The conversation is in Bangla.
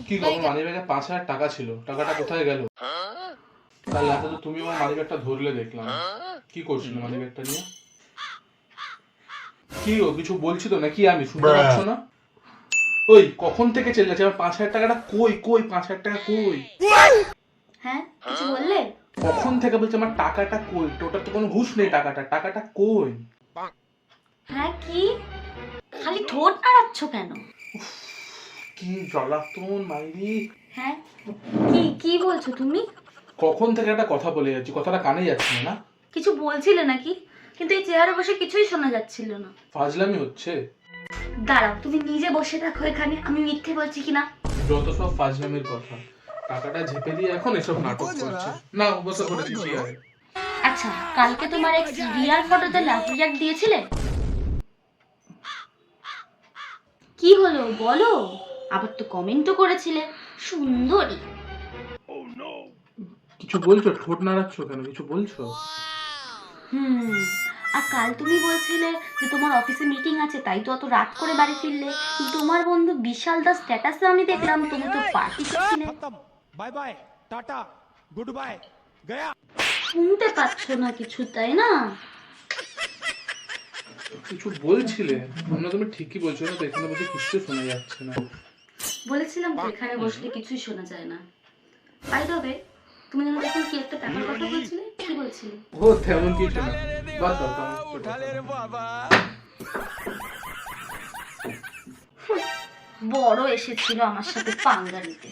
কি গো, আমার মানিব্যাগে 5,000 টাকা ছিল, টাকাটা কোথায় গেল? কাল রাতে তো তুমি আমার মানিব্যাগটা ধরলে দেখলাম, কি করছিল মানিব্যাগটা নিয়ে? কি গো, কিছু বলছি তো নাকি? আমি শুনতে পাচ্ছ না? ওই কখন থেকে চেল্লাচ্ছে? আমার 5,000 টাকাটা কই? কই 5,000 টাকা কই? হ্যাঁ, কিছু বললে? কখন থেকে বলছে আমার টাকাটা কই? ওটার তো কোনো হুঁশ নেই, টাকাটা কই? হ্যাঁ, কি খালি ঠোঁট নাড়াচ্ছ কেন? কি জ্বালাতন মাইরি! হ্যাঁ, কি কি বলছো তুমি? কখন থেকে একটা কথা বলে যাচ্ছি, কথাটা কানে যাচ্ছে না? কিছু বলছিলে নাকি? কিন্তু এই চেয়ারে বসে কিছুই শোনা যাচ্ছিল না। ফাজলামি হচ্ছে। দাঁড়াও, তুমি নিজে বসে থাকো এখানে, আমি মিথ্যে বলছি কিনা। যত সব ফাজলামির কথা, টাকাটা ঝেপে দিয়ে এখন এসব নাটক করছে। না, বসে পড়েছি চেয়ারে। আচ্ছা, কালকে তোমার এক্স রিয়ার ফটোতে লাভ রিয়াক্ট দিয়েছিলে? কি হলো বলো? আবার তো কমেন্টও করেছিলে, সুন্দরী। কিছু বলছো? ঠোঁট নাড়াচ্ছ কেন? কিছু বলছো? আর কাল তুমি বলছিলে যে তোমার অফিসে মিটিং আছে, তাই তো অত রাত করে বাড়ি ফিরলে। তোমার বন্ধু বিশাল দা স্ট্যাটাসে আমি দেখলাম তুমি তো পার্টি ছিলে। Bye bye, tata, good bye, Gaya. শুনতে পাচ্ছ না কিছু, তাই না? কিছু বলছিলে তোমরা, তুমি ঠিকই বলছো না তো, এখানে বসে কিছু শোনা যাচ্ছে না। বলেছিলাম তো এখানে বসলে কিছুই শোনা যায় না। বাই দ্য ওয়ে, তুমি যেন তখন কি একটা ব্যাপার কথা বলছিলে, কি বলছিলে? ও তেমন কিছু না, বাদ দাও বাবা। বড় এসেছিল আমার সাথে পাঙ্গা নিতে।